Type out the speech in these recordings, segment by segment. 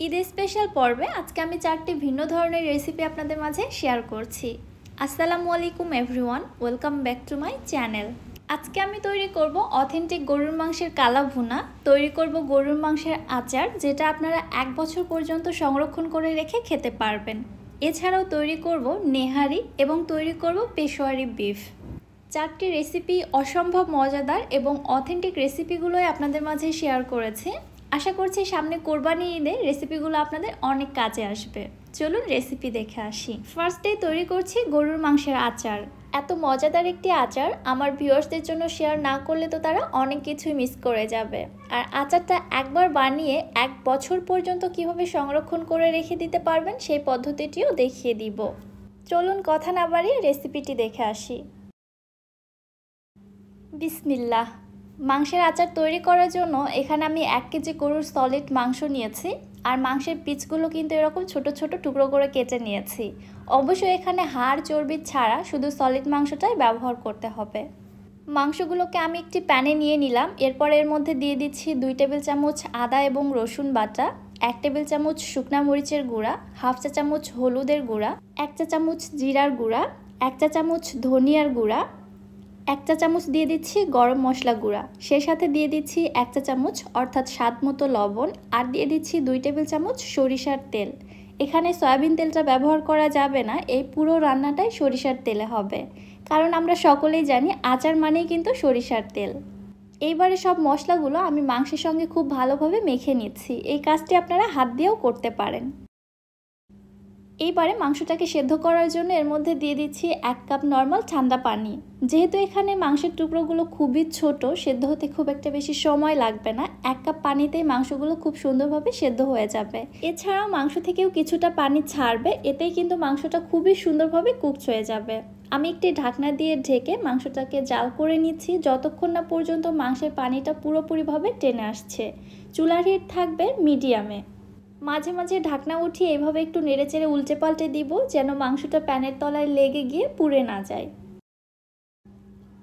Eid special পর্বে আজকে আমি 4টি ভিন্ন ধরনের রেসিপি আপনাদের মাঝে শেয়ার করছি। আসসালামু আলাইকুম everyone, welcome back to my channel. আজকে আমি তৈরি করব অথেন্টিক গরুর মাংসের কালা ভুনা, তৈরি করব গরুর মাংসের আচার যেটা আপনারা 1 বছর পর্যন্ত সংরক্ষণ করে রেখে খেতে পারবেন। এছাড়াও তৈরি করব নেহারি এবং তৈরি করব পেশোয়ারি বিফ। 4টি রেসিপি অসম্ভব মজাদার এবং অথেন্টিক রেসিপিগুলোই আপনাদের মাঝে শেয়ার করেছি। আশা করছি সামনে কোরবানি ঈদে রেসিপিগুলো আপনাদের অনেক কাজে আসবে। চলুন রেসিপি দেখে আসি। ফার্স্টেই তৈরি করছি গরুর মাংসের আচার। এত মজাদার একটি আচার আমার ভিউয়ার্সদের জন্য শেয়ার না করলে তো তারা অনেক কিছুই মিস করে যাবে। আর আচারটা একবার বানিয়ে 1 বছর পর্যন্ত কিভাবে সংরক্ষণ করে রেখে দিতে পারবেন সেই পদ্ধতিটিও দেখিয়ে দিব। চলুন কথা না বাড়িয়ে রেসিপিটি দেখে আসি। বিসমিল্লাহ। মাংসের আচার তৈরি করার জন্য এখানে আমি 1 কেজি গরুর সলিড মাংস নিয়েছি। আর মাংসের পিসগুলো কিন্তু এরকম ছোট ছোট টুকরো করে কেটে নিয়েছি। অবশ্যই এখানে হাড় চর্বি ছাড়া শুধু সলিড মাংসটাই ব্যবহার করতে হবে। মাংসগুলোকে আমি একটি প্যানে নিয়ে নিলাম। এরপর এর মধ্যে দিয়ে দিচ্ছি 2 টেবিল চামচ আদা এবং রসুন বাটা, 1 টেবিল চামচ শুকনা মরিচের গুঁড়া, হাফ চা চামচ হলুদের গুঁড়া, 1 চা চামচ জিরার গুঁড়া, 1 চা চামচ ধনিয়ার গুঁড়া, 1 চা চামচ দিয়ে দিচ্ছি গরম মশলা গুঁড়া, সেই সাথে দিয়ে দিচ্ছি 1 চা চামচ অর্থাৎ স্বাদ মতো লবণ, আর দিয়ে দিচ্ছি 2 টেবিল চামচ সরিষার তেল। এখানে সয়াবিন তেলটা ব্যবহার করা যাবে না, এই পুরো রান্নাটাই সরিষার তেলে হবে, কারণ আমরা সকলেই জানি আচার মানেই কিন্তু সরিষার তেল। এইবারে সব মশলাগুলো আমি মাংসের সঙ্গে খুব ভালোভাবে মেখে নিচ্ছি। এই কাজটি আপনারা হাত দিয়েও করতে পারেন। এইবারে মাংসটাকে সেদ্ধ করার জন্য এর মধ্যে দিয়ে দিচ্ছি 1 কাপ নর্মাল ঠান্ডা পানি। যেহেতু এখানে মাংসের টুকরোগুলো খুবই ছোট, সেদ্ধ হতে খুব একটা বেশি সময় লাগবে না। 1 কাপ পানিতেই মাংসগুলো খুব সুন্দরভাবে সেদ্ধ হয়ে যাবে। এছাড়াও মাংস থেকেও কিছুটা পানি ছাড়বে, এতেই কিন্তু মাংসটা খুবই সুন্দরভাবে কুকড হয়ে যাবে। আমি একটি ঢাকনা দিয়ে ঢেকে মাংসটাকে জাল করে নিচ্ছি যতক্ষণ না পর্যন্ত মাংসের পানিটা পুরোপুরিভাবে টেনে আসছে। চুলার হিট থাকবে মিডিয়ামে। মাঝে মাঝে ঢাকনা উঠিয়ে এভাবে একটু নেড়েচেড়ে উল্টে পাল্টে দিব যেন মাংসটা প্যানের তলায় লেগে গিয়ে পুড়ে না যায়।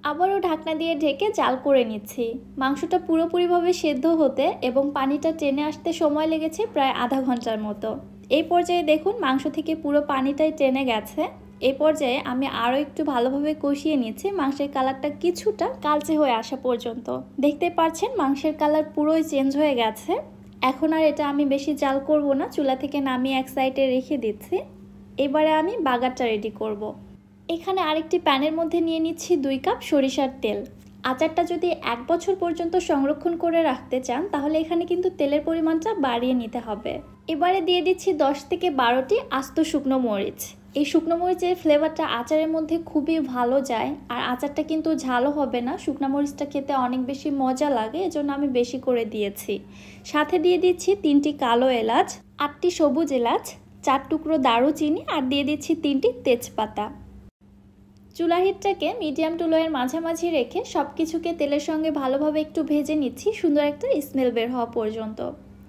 আবারও ঢাকনা দিয়ে ঢেকে জাল করে নিচ্ছি। মাংসটা পুরোপুরিভাবে সেদ্ধ হতে এবং পানিটা টেনে আসতে সময় লেগেছে প্রায় আধা ঘন্টার মতো। এই পর্যায়ে দেখুন মাংস থেকে পুরো পানিটাই টেনে গেছে। এই পর্যায়ে আমি আরও একটু ভালোভাবে কষিয়ে নিচ্ছি মাংসের কালারটা কিছুটা কালচে হয়ে আসা পর্যন্ত। দেখতে পাচ্ছেন মাংসের কালার পুরোই চেঞ্জ হয়ে গেছে। এখন আর এটা আমি বেশি জাল করব না, চুলা থেকে নামিয়ে এক সাইডে রেখে দিচ্ছি। এবারে আমি বাগারটা রেডি করব। এখানে আরেকটি প্যানের মধ্যে নিয়ে নিচ্ছি 2 কাপ সরিষার তেল। আচারটা যদি 1 বছর পর্যন্ত সংরক্ষণ করে রাখতে চান তাহলে এখানে কিন্তু তেলের পরিমাণটা বাড়িয়ে নিতে হবে। এবারে দিয়ে দিচ্ছি 10 থেকে 12টি আস্ত শুকনো মরিচ। এই শুকনো মরিচের ফ্লেভারটা আচারের মধ্যে খুবই ভালো যায়, আর আচারটা কিন্তু ঝালও হবে না। শুকনো মরিচটা খেতে অনেক বেশি মজা লাগে, এজন্য আমি বেশি করে দিয়েছি। সাথে দিয়ে দিচ্ছি 3টি কালো এলাচ, 8টি সবুজ এলাচ, 4 টুকরো দারুচিনি, আর দিয়ে দিচ্ছি 3টি তেজপাতা। চুলার হিটটাকে মিডিয়াম টু লোয়ের মাঝামাঝি রেখে সব কিছুকে তেলের সঙ্গে ভালোভাবে একটু ভেজে নিচ্ছি সুন্দর একটা স্মেল বের হওয়া পর্যন্ত।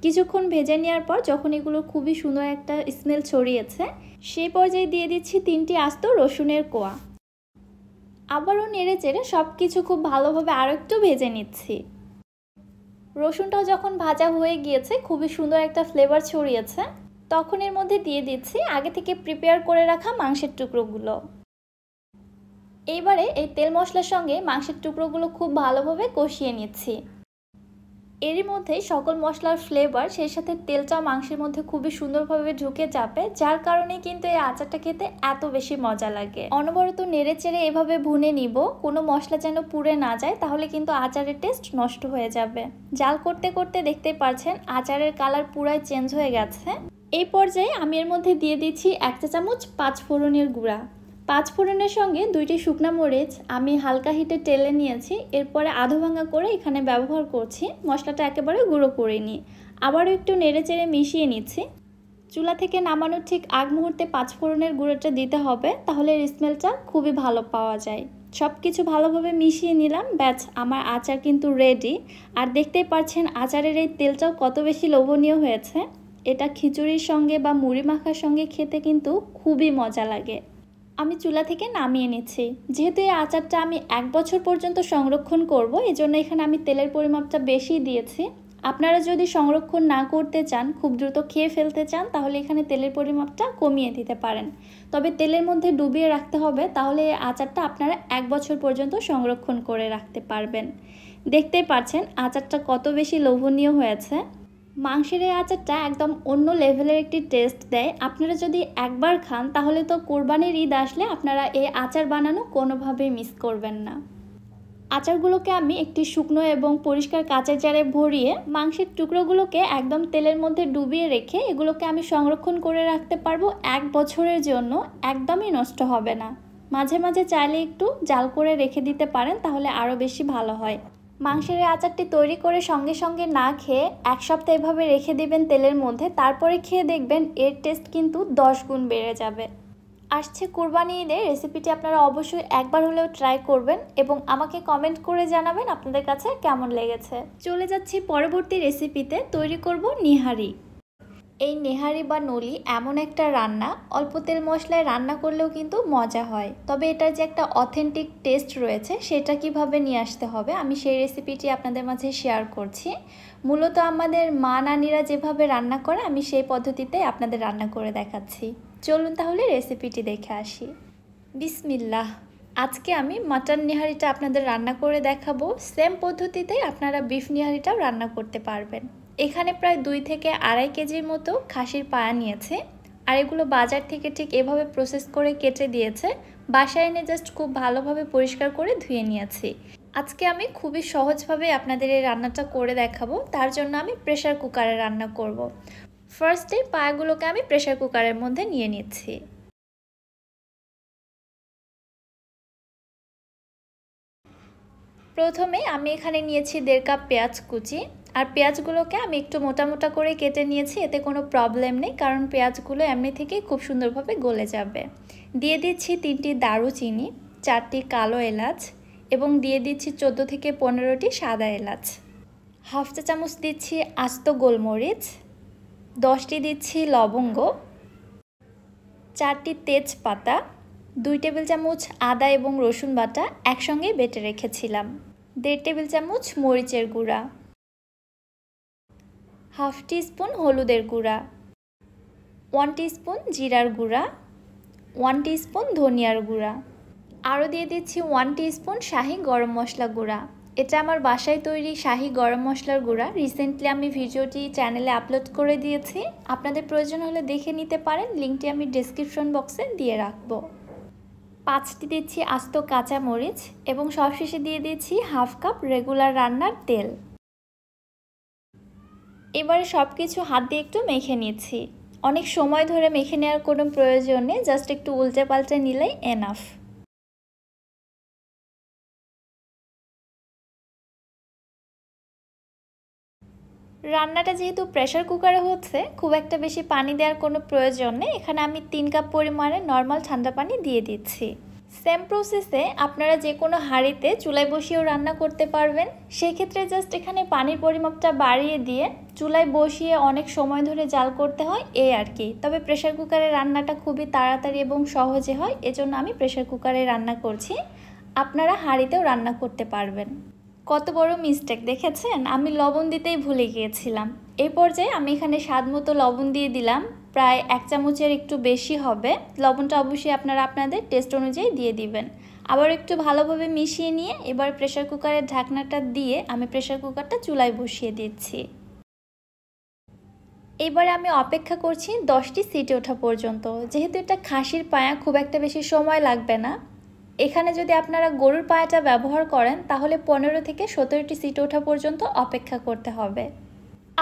কিছুক্ষণ ভেজে নেওয়ার পর যখন এগুলো খুবই সুন্দর একটা স্মেল ছড়িয়েছে সেই পর্যায়ে দিয়ে দিচ্ছি 3টি আস্ত রসুনের কোয়া। আবারও নেড়ে চেড়ে সব কিছু খুব ভালোভাবে আরও একটু ভেজে নিচ্ছি। রসুনটাও যখন ভাজা হয়ে গিয়েছে, খুবই সুন্দর একটা ফ্লেভার ছড়িয়েছে, তখন এর মধ্যে দিয়ে দিচ্ছি আগে থেকে প্রিপেয়ার করে রাখা মাংসের টুকরোগুলো। এইবারে এই তেল মশলার সঙ্গে মাংসের টুকরোগুলো খুব ভালোভাবে কষিয়ে নিচ্ছি। এরই মধ্যে সকল মশলার ফ্লেভার সেই সাথে তেলটাও মাংসের মধ্যে খুবই সুন্দরভাবে ঢুকে যাবে, যার কারণে কিন্তু এই আচারটা খেতে এত বেশি মজা লাগে। অনবরত নেড়ে চেড়ে এভাবে ভুনে নিব, কোনো মশলা যেন পুড়ে না যায়, তাহলে কিন্তু আচারের টেস্ট নষ্ট হয়ে যাবে। জাল করতে করতে দেখতে পাচ্ছেন আচারের কালার পুরাই চেঞ্জ হয়ে গেছে। এই পর্যায়ে আমি এর মধ্যে দিয়ে দিচ্ছি 1 চা চামচ 5 ফোড়নের গুঁড়া। 5 ফোড়নের সঙ্গে 2টি শুকনা মরিচ আমি হালকা হিটে টেলে নিয়েছি, এরপরে আধো ভাঙা করে এখানে ব্যবহার করছি। মশলাটা একেবারে গুঁড়ো করে নিই। আবারও একটু নেড়ে চেড়ে মিশিয়ে নিচ্ছি। চুলা থেকে নামানোর ঠিক আগ মুহূর্তে 5 ফোড়নের গুঁড়োটা দিতে হবে, তাহলে এর স্মেলটা খুবই ভালো পাওয়া যায়। সব কিছু ভালোভাবে মিশিয়ে নিলাম, ব্যাস আমার আচার কিন্তু রেডি। আর দেখতেই পাচ্ছেন আচারের এই তেলটাও কত বেশি লোভনীয় হয়েছে। এটা খিচুড়ির সঙ্গে বা মুড়ি মাখার সঙ্গে খেতে কিন্তু খুবই মজা লাগে। আমি চুলা থেকে নামিয়ে নিচ্ছি। যেহেতু এই আচারটা আমি 1 বছর পর্যন্ত সংরক্ষণ করব, এজন্য এখানে আমি তেলের পরিমাপটা বেশি দিয়েছি। আপনারা যদি সংরক্ষণ না করতে চান, খুব দ্রুত খেয়ে ফেলতে চান, তাহলে এখানে তেলের পরিমাপটা কমিয়ে দিতে পারেন। তবে তেলের মধ্যে ডুবিয়ে রাখতে হবে, তাহলে এই আচারটা আপনারা 1 বছর পর্যন্ত সংরক্ষণ করে রাখতে পারবেন। দেখতেই পাচ্ছেন আচারটা কত বেশি লোভনীয় হয়েছে। মাংসের এই আচারটা একদম অন্য লেভেলের একটি টেস্ট দেয়। আপনারা যদি একবার খান তাহলে তো কোরবানির ঈদ আসলে আপনারা এই আচার বানানো কোনোভাবেই মিস করবেন না। আচারগুলোকে আমি একটি শুকনো এবং পরিষ্কার কাঁচের জারে ভরিয়ে মাংসের টুকরোগুলোকে একদম তেলের মধ্যে ডুবিয়ে রেখে এগুলোকে আমি সংরক্ষণ করে রাখতে পারবো 1 বছরের জন্য, একদমই নষ্ট হবে না। মাঝে মাঝে চাইলে একটু জাল করে রেখে দিতে পারেন, তাহলে আরও বেশি ভালো হয়। মাংসের এই আচারটি তৈরি করে সঙ্গে সঙ্গে না খেয়ে 1 সপ্তাহ এভাবে রেখে দিবেন তেলের মধ্যে, তারপরে খেয়ে দেখবেন এর টেস্ট কিন্তু 10 গুণ বেড়ে যাবে। আসছে কুরবানি ঈদের, রেসিপিটি আপনারা অবশ্যই একবার হলেও ট্রাই করবেন এবং আমাকে কমেন্ট করে জানাবেন আপনাদের কাছে কেমন লেগেছে। চলে যাচ্ছি পরবর্তী রেসিপিতে। তৈরি করব নিহারি। এই নেহারি বা নলি এমন একটা রান্না, অল্প তেল মশলায় রান্না করলেও কিন্তু মজা হয়। তবে এটার যে একটা অথেন্টিক টেস্ট রয়েছে সেটা কিভাবে নিয়ে আসতে হবে আমি সেই রেসিপিটি আপনাদের মাঝে শেয়ার করছি। মূলত আমাদের মা নানিরা যেভাবে রান্না করে আমি সেই পদ্ধতিতে আপনাদের রান্না করে দেখাচ্ছি। চলুন তাহলে রেসিপিটি দেখে আসি। বিসমিল্লাহ। আজকে আমি মাটন নিহারিটা আপনাদের রান্না করে দেখাবো। সেম পদ্ধতিতেই আপনারা বিফ নিহারিটাও রান্না করতে পারবেন। এখানে প্রায় 2 থেকে 2.5 কেজির মতো খাসির পায়া নিয়েছে, আর এগুলো বাজার থেকে ঠিক এভাবে প্রসেস করে কেটে দিয়েছে। বাসায় এনে জাস্ট খুব ভালোভাবে পরিষ্কার করে ধুয়ে নিয়েছি। আজকে আমি খুবই সহজভাবে আপনাদের এই রান্নাটা করে দেখাবো, তার জন্য আমি প্রেসার কুকারে রান্না করব। ফার্স্টে পায়াগুলোকে আমি প্রেসার কুকারের মধ্যে নিয়ে নিচ্ছি। প্রথমে আমি এখানে নিয়েছি 1.5 কাপ পেঁয়াজ কুচি, আর পেঁয়াজগুলোকে আমি একটু মোটা মোটা করে কেটে নিয়েছি, এতে কোনো প্রবলেম নেই, কারণ পেঁয়াজগুলো এমনি থেকেই খুব সুন্দরভাবে গলে যাবে। দিয়ে দিচ্ছি 3টি দারুচিনি, 4টি কালো এলাচ এবং দিয়ে দিচ্ছি 14 থেকে 15টি সাদা এলাচ। হাফ চা চামচ দিচ্ছি আস্ত গোলমরিচ, 10টি দিচ্ছি লবঙ্গ, 4টি তেজপাতা, 2 টেবিল চামচ আদা এবং রসুন বাটা একসঙ্গে বেটে রেখেছিলাম, 1.5 টেবিল চামচ মরিচের গুঁড়া, হাফ টিস্পুন হলুদের গুঁড়া, 1 টিস্পুন জিরার গুঁড়া, 1 টিস্পুন ধনিয়ার গুঁড়া, আরও দিয়ে দিচ্ছি 1 টিস্পুন শাহি গরম মশলা গুঁড়া। এটা আমার বাসায় তৈরি শাহি গরম মশলার গুঁড়া। রিসেন্টলি আমি ভিডিওটি চ্যানেলে আপলোড করে দিয়েছি, আপনাদের প্রয়োজন হলে দেখে নিতে পারেন, লিঙ্কটি আমি ডেসক্রিপশন বক্সে দিয়ে রাখবো। 5টি দিচ্ছি আস্ত কাঁচা মরিচ এবং সবশেষে দিয়ে দিচ্ছি হাফ কাপ রেগুলার রান্নার তেল। এবারে সব কিছু হাত দিয়ে একটু মেখে নিচ্ছি। অনেক সময় ধরে মেখে নেওয়ার কোনো প্রয়োজন নেই, জাস্ট একটু উল্টে পাল্টে নিলেই এনাফ। রান্নাটা যেহেতু প্রেসার কুকারে হচ্ছে, খুব একটা বেশি পানি দেওয়ার কোনো প্রয়োজন নেই। এখানে আমি 3 কাপ পরিমাণে নর্মাল ঠান্ডা পানি দিয়ে দিচ্ছি। সেম প্রসেসে আপনারা যে কোনো হাঁড়িতে চুলায় বসিয়েও রান্না করতে পারবেন। সেই ক্ষেত্রে জাস্ট এখানে পানির পরিমাপটা বাড়িয়ে দিয়ে চুলায় বসিয়ে অনেক সময় ধরে জাল করতে হয়, এই আর কি। তবে প্রেসার কুকারে রান্নাটা খুবই তাড়াতাড়ি এবং সহজে হয়, এজন্য আমি প্রেসার কুকারে রান্না করছি। আপনারা হাঁড়িতেও রান্না করতে পারবেন। কত বড় মিস্টেক দেখেছেন, আমি লবণ দিতেই ভুলে গিয়েছিলাম। এই পর্যায়ে আমি এখানে স্বাদ মতো লবণ দিয়ে দিলাম, প্রায় 1 চামচের একটু বেশি হবে। লবণটা অবশ্যই আপনারা আপনাদের টেস্ট অনুযায়ী দিয়ে দিবেন। আবার একটু ভালোভাবে মিশিয়ে নিয়ে এবার প্রেসার কুকারের ঢাকনাটা দিয়ে আমি প্রেসার কুকারটা চুলায় বসিয়ে দিচ্ছি। এবারে আমি অপেক্ষা করছি 10টি সিটি ওঠা পর্যন্ত। যেহেতু এটা খাসির পায়া, খুব একটা বেশি সময় লাগবে না। এখানে যদি আপনারা গরুর পায়াটা ব্যবহার করেন তাহলে 15 থেকে 17টি সিটি ওঠা পর্যন্ত অপেক্ষা করতে হবে।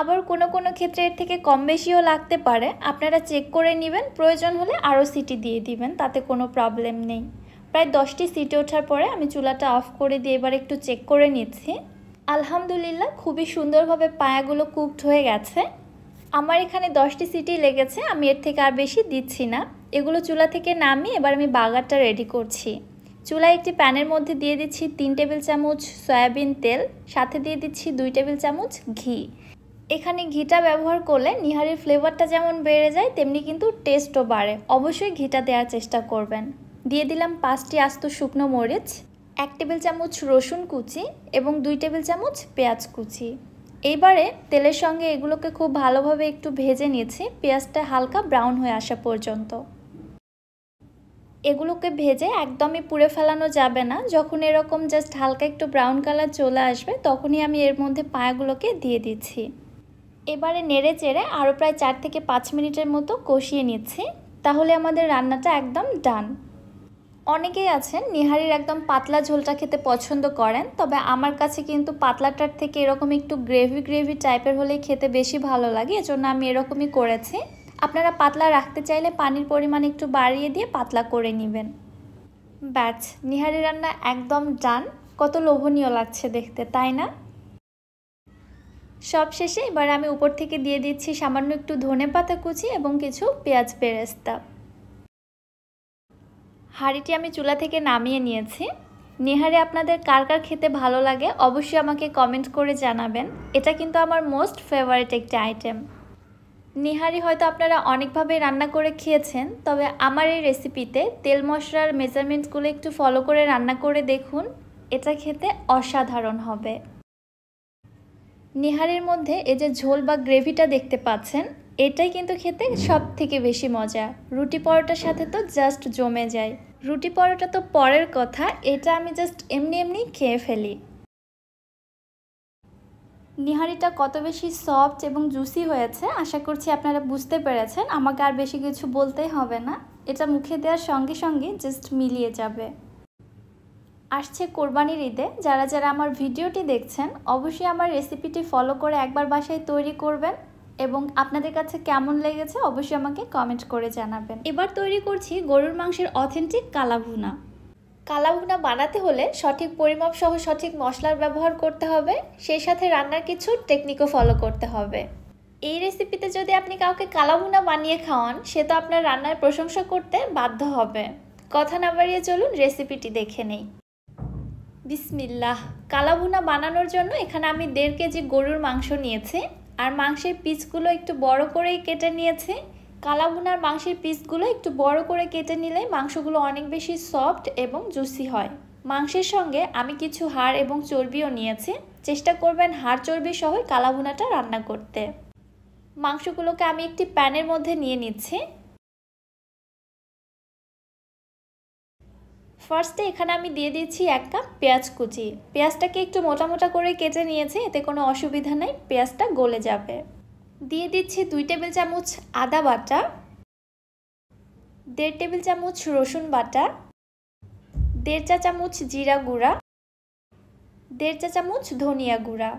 আবার কোনো কোনো ক্ষেত্রে এর থেকে কম বেশিও লাগতে পারে, আপনারা চেক করে নেবেন, প্রয়োজন হলে আরও সিটি দিয়ে দিবেন, তাতে কোনো প্রবলেম নেই। প্রায় 10টি সিটি ওঠার পরে আমি চুলাটা অফ করে দিয়ে এবার একটু চেক করে নিচ্ছি। আলহামদুলিল্লাহ খুবই সুন্দরভাবে পায়াগুলো কুকড হয়ে গেছে। আমার এখানে 10টি সিটি লেগেছে, আমি এর থেকে আর বেশি দিচ্ছি না। এগুলো চুলা থেকে নামিয়ে এবার আমি বাগারটা রেডি করছি। চুলায় একটি প্যানের মধ্যে দিয়ে দিচ্ছি 3 টেবিল চামচ সয়াবিন তেল, সাথে দিয়ে দিচ্ছি 2 টেবিল চামচ ঘি। এখানে ঘিটা ব্যবহার করলে নিহারির ফ্লেভারটা যেমন বেড়ে যায় তেমনি কিন্তু টেস্টও বাড়ে। অবশ্যই ঘিটা দেওয়ার চেষ্টা করবেন। দিয়ে দিলাম 5টি আস্ত শুকনো মরিচ, 1 টেবিল চামচ রসুন কুচি এবং 2 টেবিল চামচ পেঁয়াজ কুচি। এইবারে তেলের সঙ্গে এগুলোকে খুব ভালোভাবে একটু ভেজে নিয়েছি, পেঁয়াজটা হালকা ব্রাউন হয়ে আসা পর্যন্ত। এগুলোকে ভেজে একদমই পুড়ে ফেলানো যাবে না, যখন এরকম জাস্ট হালকা একটু ব্রাউন কালার চলে আসবে তখনই আমি এর মধ্যে পায়াগুলোকে দিয়ে দিচ্ছি। এবারে নেড়ে চেড়ে আরও প্রায় 4 থেকে 5 মিনিটের মতো কষিয়ে নিচ্ছি, তাহলে আমাদের রান্নাটা একদম ডান। অনেকেই আছেন নিহারির একদম পাতলা ঝোলটা খেতে পছন্দ করেন, তবে আমার কাছে কিন্তু পাতলাটার থেকে এরকম একটু গ্রেভি গ্রেভি টাইপের হলেই খেতে বেশি ভালো লাগে, এজন্য আমি এরকমই করেছি। আপনারা পাতলা রাখতে চাইলে পানির পরিমাণ একটু বাড়িয়ে দিয়ে পাতলা করে নেবেন। ব্যাস, নিহারি রান্না একদম ডান। কত লোভনীয় লাগছে দেখতে, তাই না? সব শেষে এবার আমি উপর থেকে দিয়ে দিচ্ছি সামান্য একটু ধনেপাতা কুচি এবং কিছু পেঁয়াজ বেরেস্তা। হাঁড়িটি আমি চুলা থেকে নামিয়ে নিয়েছি। নিহারি আপনাদের কার কার খেতে ভালো লাগে অবশ্যই আমাকে কমেন্ট করে জানাবেন। এটা কিন্তু আমার মোস্ট ফেভারিট একটি আইটেম। নিহারি হয়তো আপনারা অনেকভাবে রান্না করে খেয়েছেন, তবে আমার এই রেসিপিতে তেল মশলার মেজারমেন্টসগুলো একটু ফলো করে রান্না করে দেখুন, এটা খেতে অসাধারণ হবে। নিহারির মধ্যে এই যে ঝোল বা গ্রেভিটা দেখতে পাচ্ছেন, এটাই কিন্তু খেতে সব থেকে বেশি মজা। রুটি পরোটার সাথে তো জাস্ট জমে যায়। রুটি পরোটা তো পরের কথা, এটা আমি জাস্ট এমনি এমনি খেয়ে ফেলি। নিহারিটা কত বেশি সফট এবং জুসি হয়েছে আশা করছি আপনারা বুঝতে পেরেছেন। আমাকে আর বেশি কিছু বলতেই হবে না, এটা মুখে দেওয়ার সঙ্গে সঙ্গে জাস্ট মিলিয়ে যাবে। আসছে কোরবানির ঈদে যারা যারা আমার ভিডিওটি দেখছেন অবশ্যই আমার রেসিপিটি ফলো করে একবার বাসায় তৈরি করবেন এবং আপনাদের কাছে কেমন লেগেছে অবশ্যই আমাকে কমেন্ট করে জানাবেন। এবার তৈরি করছি গরুর মাংসের অথেন্টিক কালাভুনা। কালাভুনা বানাতে হলে সঠিক পরিমাপ সহ সঠিক মশলার ব্যবহার করতে হবে, সেই সাথে রান্নার কিছু টেকনিকও ফলো করতে হবে। এই রেসিপিতে যদি আপনি কাউকে কালাভুনা বানিয়ে খাওয়ান সে তো আপনার রান্নার প্রশংসা করতে বাধ্য হবে। কথা না বাড়িয়ে চলুন রেসিপিটি দেখে নেই। বিসমিল্লাহ। কালাভুনা বানানোর জন্য এখানে আমি 1.5 কেজি গরুর মাংস নিয়েছি আর মাংসের পিসগুলো একটু বড় করেই কেটে নিয়েছি। কালাভুনার মাংসের পিসগুলো একটু বড় করে কেটে নিলে মাংসগুলো অনেক বেশি সফট এবং জুসি হয়। মাংসের সঙ্গে আমি কিছু হাড় এবং চর্বিও নিয়েছি, চেষ্টা করবেন হাড় চর্বি সহ কালাভুনাটা রান্না করতে। মাংসগুলোকে আমি একটি প্যানের মধ্যে নিয়ে নিচ্ছি। ফার্স্টে এখানে আমি দিয়ে দিচ্ছি 1 কাপ পেঁয়াজ কুচি। পেঁয়াজটাকে একটু মোটা মোটা করে কেটে নিয়েছি, এতে কোনো অসুবিধা নেই, পেঁয়াজটা গলে যাবে। দিয়ে দিচ্ছি 2 টেবিল চামচ আদা বাটা, 1.5 টেবিল চামচ রসুন বাটা, 1.5 চা চামচ জিরা গুঁড়া, 1.5 চা চামচ ধনিয়া গুঁড়া,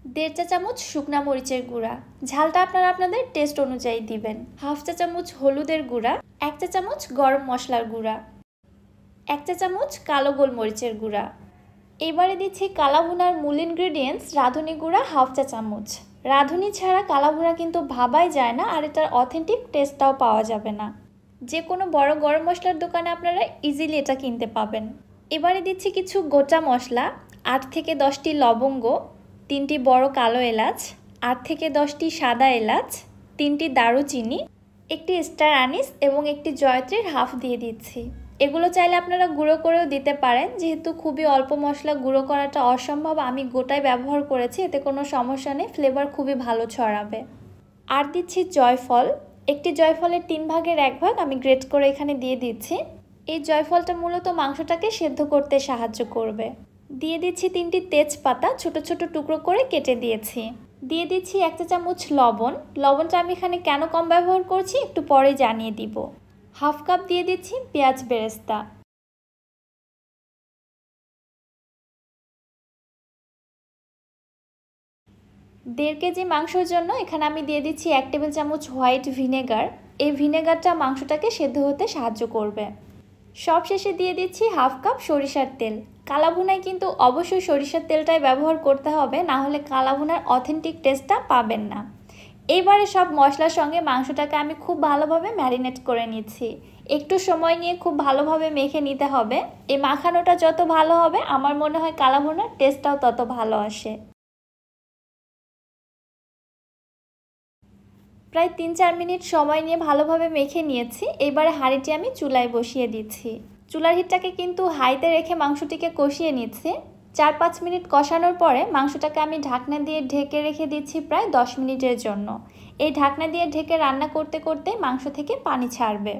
1.5 চা চামচ শুকনা মরিচের গুঁড়া। ঝালটা আপনারা আপনাদের টেস্ট অনুযায়ী দিবেন। 1/2 চা চামচ হলুদের গুঁড়া, 1 চা চামচ গরম মশলার গুঁড়া, 1 চা চামচ কালো গোলমরিচের গুঁড়া। এবারে দিচ্ছি কালাভুনার মূল ইনগ্রেডিয়েন্টস রাঁধুনি গুঁড়া 1/2 চা চামচ। রাঁধুনি ছাড়া কালাভুনা কিন্তু ভাবাই যায় না আর এটার অথেন্টিক টেস্টটাও পাওয়া যাবে না। যে কোনো বড় গরম মশলার দোকানে আপনারা ইজিলি এটা কিনতে পাবেন। এবারে দিচ্ছি কিছু গোটা মশলা, 8 থেকে 10টি লবঙ্গ, 3টি বড় কালো এলাচ, 8 থেকে 10টি সাদা এলাচ, 3টি দারুচিনি, একটি স্টার আনিস এবং একটি জয়ত্রীর হাফ দিয়ে দিচ্ছি। এগুলো চাইলে আপনারা গুঁড়ো করেও দিতে পারেন, যেহেতু খুবই অল্প মশলা গুঁড়ো করাটা অসম্ভব আমি গোটায় ব্যবহার করেছি, এতে কোনো সমস্যা নেই, ফ্লেভার খুবই ভালো ছড়াবে। আর দিচ্ছি জয়ফল, একটি জয়ফলের 3 ভাগের 1 ভাগ আমি গ্রেট করে এখানে দিয়ে দিচ্ছি। এই জয়ফলটা মূলত মাংসটাকে সেদ্ধ করতে সাহায্য করবে। দিয়ে দিচ্ছি 3টি তেজপাতা ছোট ছোট টুকরো করে কেটে দিয়েছি। দিয়ে দিচ্ছি 1 চা চামচ লবণ। লবণটা আমি এখানে কেন কম ব্যবহার করছি একটু পরে জানিয়ে দিব। 1/2 কাপ দিয়ে দিচ্ছি পেঁয়াজ বেরেস্তা। দেড় কেজি মাংসের জন্য এখানে আমি দিয়ে দিচ্ছি 1 টেবিল চামচ হোয়াইট ভিনেগার। এই ভিনেগারটা মাংসটাকে সেদ্ধ হতে সাহায্য করবে। সব শেষে দিয়ে দিচ্ছি 1/2 কাপ সরিষার তেল। কালাভুনায় কিন্তু অবশ্যই সরিষার তেলটাই ব্যবহার করতে হবে, না হলে কালাভুনার অথেন্টিক টেস্টটা পাবেন না। এইবারে সব মশলার সঙ্গে মাংসটাকে আমি খুব ভালোভাবে ম্যারিনেট করে নিচ্ছি। একটু সময় নিয়ে খুব ভালোভাবে মেখে নিতে হবে। এই মাখানোটা যত ভালো হবে আমার মনে হয় কালাভুনার টেস্টটাও তত ভালো আসে। প্রায় 3-4 মিনিট সময় নিয়ে ভালোভাবে মেখে নিয়েছি। এবারে হাঁড়িটি আমি চুলায় বসিয়ে দিচ্ছি। চুলার হিটটাকে কিন্তু হাইতে রেখে মাংসটিকে কষিয়ে নিচ্ছি। 4-5 মিনিট কষানোর পরে মাংসটাকে আমি ঢাকনা দিয়ে ঢেকে রেখে দিচ্ছি প্রায় 10 মিনিটের জন্য। এই ঢাকনা দিয়ে ঢেকে রান্না করতে করতে মাংস থেকে পানি ছাড়বে।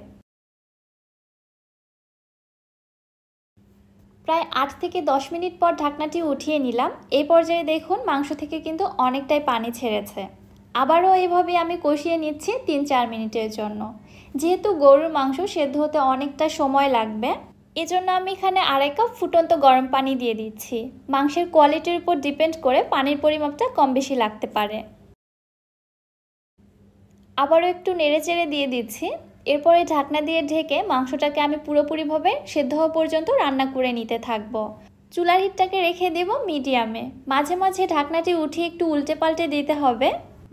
প্রায় 8 থেকে 10 মিনিট পর ঢাকনাটি উঠিয়ে নিলাম। এই পর্যায়ে দেখুন মাংস থেকে কিন্তু অনেকটাই পানি ছেড়েছে। আবারও এইভাবে আমি কষিয়ে নিচ্ছি 3-4 মিনিটের জন্য। যেহেতু গরুর মাংস সেদ্ধ হতে অনেকটা সময় লাগবে, এজন্য আমি এখানে 2.5 কাপ ফুটন্ত গরম পানি দিয়ে দিচ্ছি। মাংসের কোয়ালিটির উপর ডিপেন্ড করে পানির পরিমাপটা কম বেশি লাগতে পারে। আবারও একটু নেড়েচেড়ে দিয়ে দিচ্ছি। এরপরে ঢাকনা দিয়ে ঢেকে মাংসটাকে আমি পুরোপুরিভাবে সেদ্ধ হওয়া পর্যন্ত রান্না করে নিতে থাকবো। চুলার হিটটাকে রেখে দেব মিডিয়ামে। মাঝে মাঝে ঢাকনাটি উঠিয়ে একটু উল্টে পাল্টে দিতে হবে।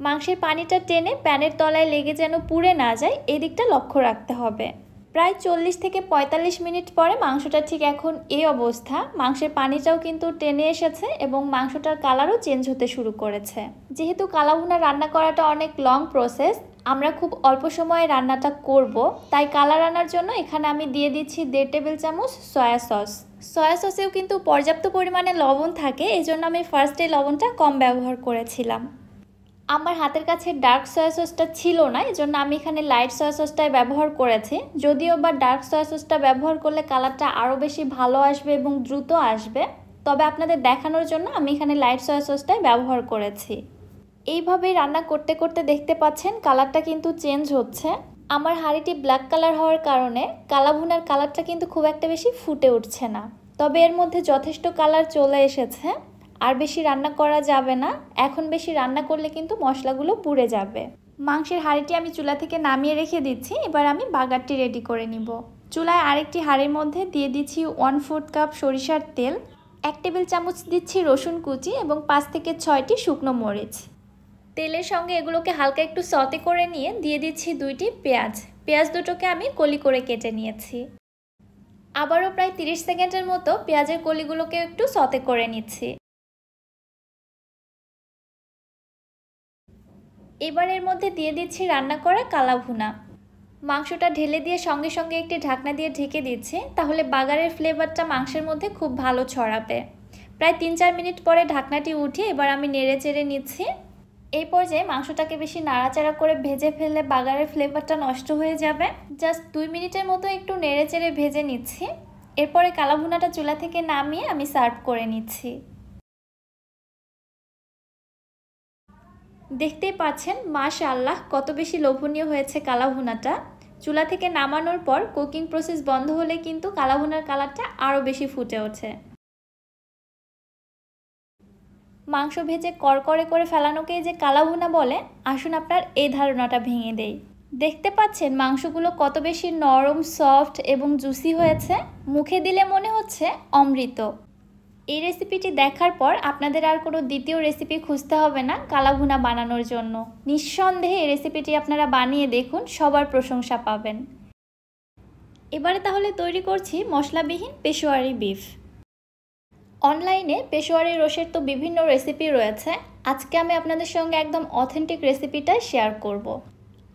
মাংসের পানিটা টেনে প্যানের তলায় লেগে যেন পুড়ে না যায়, এই দিকটা লক্ষ্য রাখতে হবে। প্রায় 40 থেকে 45 মিনিট পরে মাংসটা ঠিক এখন এই অবস্থা। মাংসের পানিটাও কিন্তু টেনে এসেছে এবং মাংসটার কালারও চেঞ্জ হতে শুরু করেছে। যেহেতু কালাভুনা রান্না করাটা অনেক লং প্রসেস, আমরা খুব অল্প সময়ে রান্নাটা করব, তাই কালার আনার জন্য এখানে আমি দিয়ে দিচ্ছি 1.5 টেবিল চামচ সয়া সস। সয়া সসেও কিন্তু পর্যাপ্ত পরিমাণে লবণ থাকে, এজন্য আমি ফার্স্টে লবণটা কম ব্যবহার করেছিলাম। আমার হাতের কাছে ডার্ক সয়া সসটা ছিল না, এজন্য আমি এখানে লাইট সয়া সসটাই ব্যবহার করেছি। যদিও বা ডার্ক সয়া সসটা ব্যবহার করলে কালারটা আরও বেশি ভালো আসবে এবং দ্রুত আসবে, তবে আপনাদের দেখানোর জন্য আমি এখানে লাইট সয়া সসটাই ব্যবহার করেছি। এইভাবেই রান্না করতে করতে দেখতে পাচ্ছেন কালারটা কিন্তু চেঞ্জ হচ্ছে। আমার হাঁড়িটি ব্ল্যাক কালার হওয়ার কারণে কালাভুনার কালারটা কিন্তু খুব একটা বেশি ফুটে উঠছে না, তবে এর মধ্যে যথেষ্ট কালার চলে এসেছে। আর বেশি রান্না করা যাবে না, এখন বেশি রান্না করলে কিন্তু মশলাগুলো পুড়ে যাবে। মাংসের হাঁড়িটি আমি চুলা থেকে নামিয়ে রেখে দিচ্ছি। এবার আমি বাগারটি রেডি করে নিব। চুলায় আরেকটি হাঁড়ির মধ্যে দিয়ে দিচ্ছি 1/4 কাপ সরিষার তেল, 1 টেবিল চামচ দিচ্ছি রসুন কুচি এবং 5 থেকে 6টি শুকনো মরিচ। তেলের সঙ্গে এগুলোকে হালকা একটু সতে করে নিয়ে দিয়ে দিচ্ছি 2টি পেঁয়াজ। পেঁয়াজ দুটোকে আমি কলি করে কেটে নিয়েছি। আবারও প্রায় 30 সেকেন্ডের মতো পেঁয়াজের কলিগুলোকে একটু সতে করে নিচ্ছি। এবার এর মধ্যে দিয়ে দিচ্ছি রান্না করা কালাভুনা। মাংসটা ঢেলে দিয়ে সঙ্গে সঙ্গে একটি ঢাকনা দিয়ে ঢেকে দিচ্ছি, তাহলে বাগারের ফ্লেভারটা মাংসের মধ্যে খুব ভালো ছড়াবে। প্রায় 3-4 মিনিট পরে ঢাকনাটি উঠিয়ে এবার আমি নেড়ে চেড়ে নিচ্ছি। এই পর্যায়ে মাংসটাকে বেশি নাড়াচাড়া করে ভেজে ফেললে বাগারের ফ্লেভারটা নষ্ট হয়ে যাবে। জাস্ট 2 মিনিটের মতো একটু নেড়ে চেড়ে ভেজে নিচ্ছি। এরপরে কালাভুনাটা চুলা থেকে নামিয়ে আমি সার্ভ করে নিচ্ছি। দেখতেই পাচ্ছেন মাশাআল্লাহ কত বেশি লোভনীয় হয়েছে কালাভুনাটা। চুলা থেকে নামানোর পর কুকিং প্রসেস বন্ধ হলে কিন্তু কালাভুনার কালারটা আরও বেশি ফুটে ওঠে। মাংস ভেজে করকরে করে ফেলানোকেই যে কালাভুনা বলে, আসুন আপনার এই ধারণাটা ভেঙে দেই। দেখতে পাচ্ছেন মাংসগুলো কত বেশি নরম, সফট এবং জুসি হয়েছে। মুখে দিলে মনে হচ্ছে অমৃত। এই রেসিপিটি দেখার পর আপনাদের আর কোনো দ্বিতীয় রেসিপি খুঁজতে হবে না কালাভুনা বানানোর জন্য। নিঃসন্দেহে এই রেসিপিটি আপনারা বানিয়ে দেখুন, সবার প্রশংসা পাবেন। এবারে তাহলে তৈরি করছি মশলাবিহীন পেশোয়ারি বিফ। অনলাইনে পেশোয়ারি রোস্টের তো বিভিন্ন রেসিপি রয়েছে, আজকে আমি আপনাদের সঙ্গে একদম অথেন্টিক রেসিপিটাই শেয়ার করব।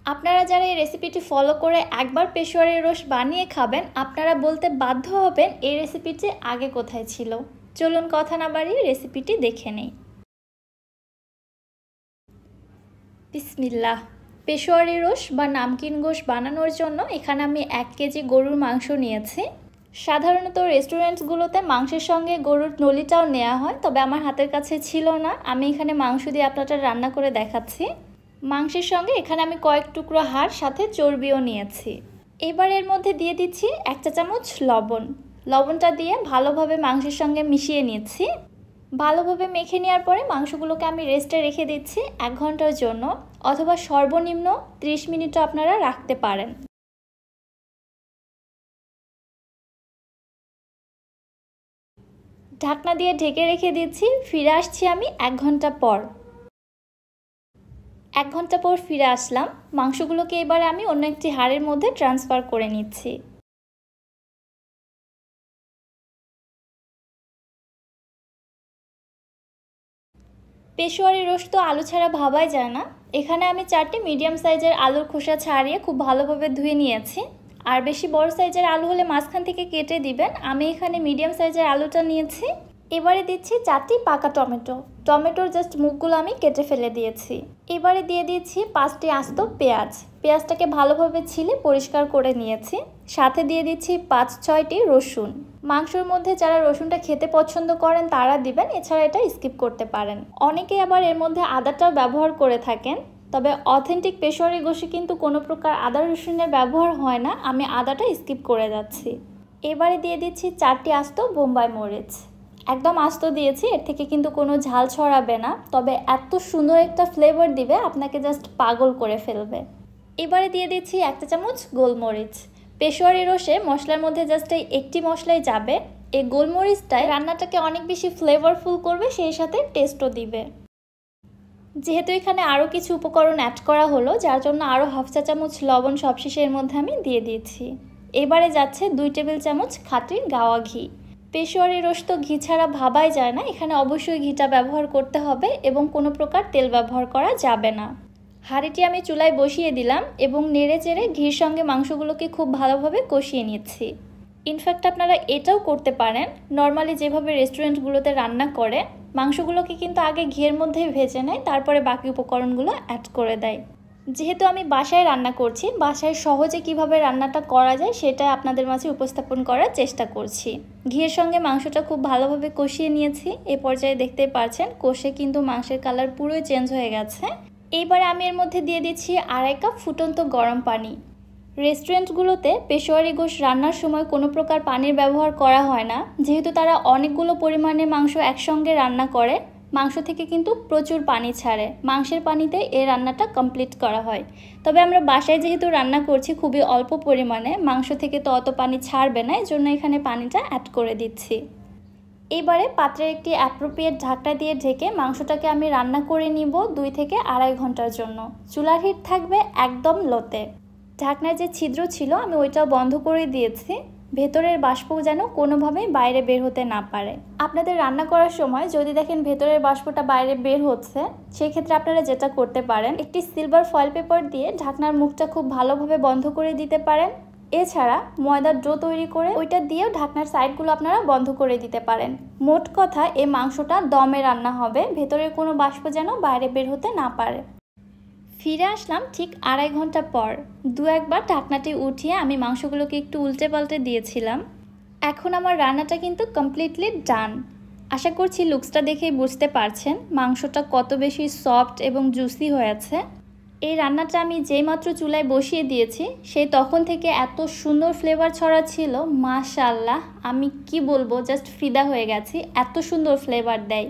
আপনারা যারা এই রেসিপিটি ফলো করে একবার পেশোয়ারি রোস্ট বানিয়ে খাবেন, আপনারা বলতে বাধ্য হবেন এই রেসিপিটি আগে কোথায় ছিল। চলুন কথা না বাড়িয়ে রেসিপিটি দেখে নেই। বিসমিল্লাহ। পেশোয়ারি রোস্ট বা নামকিন গোশত বানানোর জন্য এখানে আমি 1 কেজি গরুর মাংস নিয়েছি। সাধারণত রেস্টুরেন্টসগুলোতে মাংসের সঙ্গে গরুর নলিটাও নেওয়া হয়, তবে আমার হাতের কাছে ছিল না। আমি এখানে মাংস দিয়ে আপনাদের রান্না করে দেখাচ্ছি। মাংসের সঙ্গে এখানে আমি কয়েক টুকরো হাড় সাথে চর্বিও নিয়েছি। এবার এর মধ্যে দিয়ে দিচ্ছি 1 চা চামচ লবণ। লবণটা দিয়ে ভালোভাবে মাংসের সঙ্গে মিশিয়ে নিচ্ছি। ভালোভাবে মেখে নেওয়ার পরে মাংসগুলোকে আমি রেস্টে রেখে দিচ্ছি 1 ঘন্টার জন্য, অথবা সর্বনিম্ন 30 মিনিটও আপনারা রাখতে পারেন। ঢাকনা দিয়ে ঢেকে রেখে দিচ্ছি। ফিরে আসছি আমি 1 ঘন্টা পর। 1 ঘন্টা পর ফিরে আসলাম। মাংসগুলোকে এবারে আমি অন্য একটি হাঁড়ির মধ্যে ট্রান্সফার করে নিচ্ছি। পেশোয়ারি রোস্ট তো আলু ছাড়া ভাবাই যায় না। এখানে আমি 4টি মিডিয়াম সাইজের আলুর খোসা ছাড়িয়ে খুব ভালোভাবে ধুয়ে নিয়েছি। আর বেশি বড় সাইজের আলু হলে মাঝখান থেকে কেটে দিবেন। আমি এখানে মিডিয়াম সাইজের আলুটা নিয়েছি। এবারে দিচ্ছি 4টি পাকা টমেটো। টমেটোর জাস্ট মুখগুলো আমি কেটে ফেলে দিয়েছি। এবারে দিয়ে দিচ্ছি 5টি আস্ত পেঁয়াজ। পেঁয়াজটাকে ভালোভাবে ছিলে পরিষ্কার করে নিয়েছি। সাথে দিয়ে দিচ্ছি 5-6টি রসুন। মাংসের মধ্যে যারা রসুনটা খেতে পছন্দ করেন তারা দিবেন, এছাড়া এটা স্কিপ করতে পারেন। অনেকেই আবার এর মধ্যে আদাটাও ব্যবহার করে থাকেন, তবে অথেন্টিক পেশোয়ারি গোশে কিন্তু কোনো প্রকার আদা রসুনের ব্যবহার হয় না, আমি আদাটা স্কিপ করে যাচ্ছি। এবারে দিয়ে দিচ্ছি 4টি আস্ত বোম্বাই মরিচ। একদম আস্ত দিয়েছি, এর থেকে কিন্তু কোনো ঝাল ছড়াবে না, তবে এত সুন্দর একটা ফ্লেভার দিবে আপনাকে জাস্ট পাগল করে ফেলবে। এবারে দিয়ে দিচ্ছি 1 চা চামচ গোলমরিচ। পেশোয়ারি রোষে মশলার মধ্যে জাস্ট এই একটি মশলাই যাবে। এই গোলমরিচটাই রান্নাটাকে অনেক বেশি ফ্লেভারফুল করবে, সেই সাথে টেস্টও দিবে। যেহেতু এখানে আরও কিছু উপকরণ অ্যাড করা হলো, যার জন্য আরও 1/2 চা চামচ লবণ সবশেষে এর মধ্যে আমি দিয়ে দিয়েছি। এবারে যাচ্ছে 2 টেবিল চামচ খাঁটি গাওয়া ঘি। পেশোয়ারি রোষ তো ঘি ছাড়া ভাবাই যায় না, এখানে অবশ্যই ঘিটা ব্যবহার করতে হবে এবং কোনো প্রকার তেল ব্যবহার করা যাবে না। হাঁড়িটি আমি চুলায় বসিয়ে দিলাম এবং নেড়ে চেড়ে ঘির সঙ্গে মাংসগুলোকে খুব ভালোভাবে কষিয়ে নিচ্ছি। ইনফ্যাক্ট আপনারা এটাও করতে পারেন, নর্মালি যেভাবে রেস্টুরেন্টগুলোতে রান্না করে মাংসগুলোকে কিন্তু আগে ঘিয়ের মধ্যেই ভেজে নেয়, তারপরে বাকি উপকরণগুলো অ্যাড করে দেয়। যেহেতু আমি বাসায় রান্না করছি, বাসায় সহজে কিভাবে রান্নাটা করা যায় সেটা আপনাদের মাঝে উপস্থাপন করার চেষ্টা করছি। ঘিয়ের সঙ্গে মাংসটা খুব ভালোভাবে কষিয়ে নিয়েছি। এই পর্যায়ে দেখতেই পাচ্ছেন কষে কিন্তু মাংসের কালার পুরোই চেঞ্জ হয়ে গেছে। এইবারে আমি এর মধ্যে দিয়ে দিচ্ছি 2.5 কাপ ফুটন্ত গরম পানি। রেস্টুরেন্টগুলোতে পেশোয়ারি গোশ রান্নার সময় কোনো প্রকার পানির ব্যবহার করা হয় না, যেহেতু তারা অনেকগুলো পরিমাণে মাংস একসঙ্গে রান্না করে, মাংস থেকে কিন্তু প্রচুর পানি ছাড়ে। মাংসের পানিতে এই রান্নাটা কমপ্লিট করা হয়। তবে আমরা বাসায় যেহেতু রান্না করছি খুবই অল্প পরিমাণে, মাংস থেকে তো অত পানি ছাড়বে না, এর জন্য এখানে পানিটা অ্যাড করে দিচ্ছি। এবারে পাত্রের একটি অ্যাপ্রোপ্রিয়েট ঢাকনা দিয়ে ঢেকে মাংসটাকে আমি রান্না করে নিব 2 থেকে 2.5 ঘন্টার জন্য। চুলার হিট থাকবে একদম লোতে। ঢাকনার যে ছিদ্র ছিল আমি ওইটাও বন্ধ করে দিয়েছি, ভেতরের বাষ্প যেন কোনোভাবেই বাইরে বের হতে না পারে। আপনাদের রান্না করার সময় যদি দেখেন ভেতরের বাষ্পটা বাইরে বের হচ্ছে, সেই ক্ষেত্রে আপনারা যেটা করতে পারেন, একটি সিলভার ফয়েল পেপার দিয়ে ঢাকনার মুখটা খুব ভালোভাবে বন্ধ করে দিতে পারেন। এছাড়া ময়দার ডো তৈরি করে ওইটা দিয়েও ঢাকনার সাইডগুলো আপনারা বন্ধ করে দিতে পারেন। মোট কথা এই মাংসটা দমে রান্না হবে, ভেতরের কোনো বাষ্প যেন বাইরে বের হতে না পারে। ফিরে আসলাম ঠিক 2.5 ঘন্টা পর। 2-1 বার ঢাকনাটি উঠিয়ে আমি মাংসগুলোকে একটু উল্টে পাল্টে দিয়েছিলাম। এখন আমার রান্নাটা কিন্তু কমপ্লিটলি ডান। আশা করছি লুকসটা দেখেই বুঝতে পারছেন মাংসটা কত বেশি সফট এবং জুসি হয়েছে। এই রান্নাটা আমি যেইমাত্র চুলায় বসিয়ে দিয়েছি সেই তখন থেকে এত সুন্দর ফ্লেভার ছড়াচ্ছিল, মাশাআল্লাহ আমি কি বলবো, জাস্ট ফিদা হয়ে গেছি, এত সুন্দর ফ্লেভার দেয়।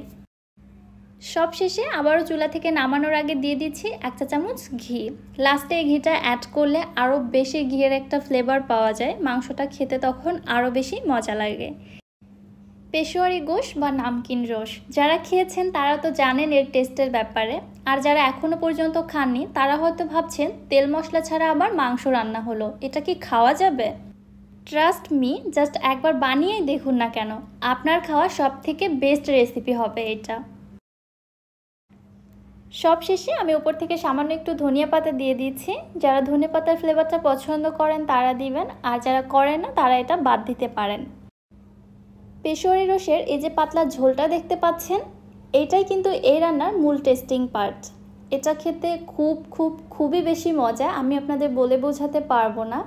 সব শেষে আবারও চুলা থেকে নামানোর আগে দিয়ে দিচ্ছি 1 চা চামচ ঘি। লাস্টে এই ঘিটা অ্যাড করলে আরও বেশি ঘিয়ের একটা ফ্লেভার পাওয়া যায়, মাংসটা খেতে তখন আরও বেশি মজা লাগে। পেশোয়ারি গোশ বা নামকিন রোশ যারা খেয়েছেন তারা তো জানেন এর টেস্টের ব্যাপারে, আর যারা এখনও পর্যন্ত খাননি তারা হয়তো ভাবছেন তেল মশলা ছাড়া আবার মাংস রান্না হলো, এটা কি খাওয়া যাবে? ট্রাস্ট মি, জাস্ট একবার বানিয়েই দেখুন না কেন, আপনার খাওয়া সব থেকে বেস্ট রেসিপি হবে এটা। সব শেষে আমি উপর থেকে সামান্য একটু ধনিয়া পাতা দিয়ে দিচ্ছি। যারা ধনে পাতার ফ্লেভারটা পছন্দ করেন তারা দিবেন, আর যারা করেন না তারা এটা বাদ দিতে পারেন। পেশোয়ারি রোষের এই যে পাতলা ঝোলটা দেখতে পাচ্ছেন, এইটাই কিন্তু এই রান্নার মূল টেস্টিং পার্ট। এটা খেতে খুবই বেশি মজা, আমি আপনাদের বলে বোঝাতে পারবো না।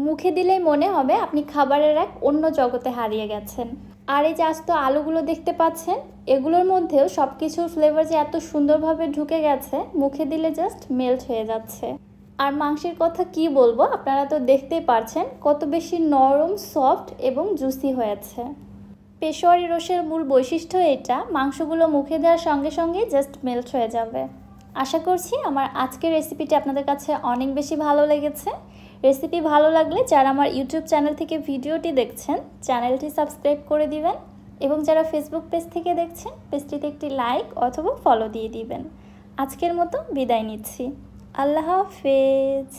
মুখে দিলেই মনে হবে আপনি খাবারের এক অন্য জগতে হারিয়ে গেছেন। আর এই যে আস্ত আলুগুলো দেখতে পাচ্ছেন, এগুলোর মধ্যেও সব কিছুর ফ্লেভার যে এত সুন্দরভাবে ঢুকে গেছে, মুখে দিলে জাস্ট মেল্ট হয়ে যাচ্ছে। আর মাংসের কথা কি বলবো, আপনারা তো দেখতেই পারছেন কত বেশি নরম, সফট এবং জুসি হয়েছে। পেশোয়ারি রোষের মূল বৈশিষ্ট্য এটা, মাংসগুলো মুখে দেওয়ার সঙ্গে সঙ্গেই জাস্ট মেল্ট হয়ে যাবে। আশা করছি আমার আজকের রেসিপিটি আপনাদের কাছে অনেক বেশি ভালো লেগেছে। রেসিপি ভালো লাগলে যারা আমার ইউটিউব চ্যানেল থেকে ভিডিওটি দেখছেন চ্যানেলটি সাবস্ক্রাইব করে দিবেন, এবং যারা ফেসবুক পেজ থেকে দেখছেন পেজটিতে একটি লাইক অথবা ফলো দিয়ে দিবেন। আজকের মতো বিদায় নিচ্ছি। আল্লাহ হাফেজ।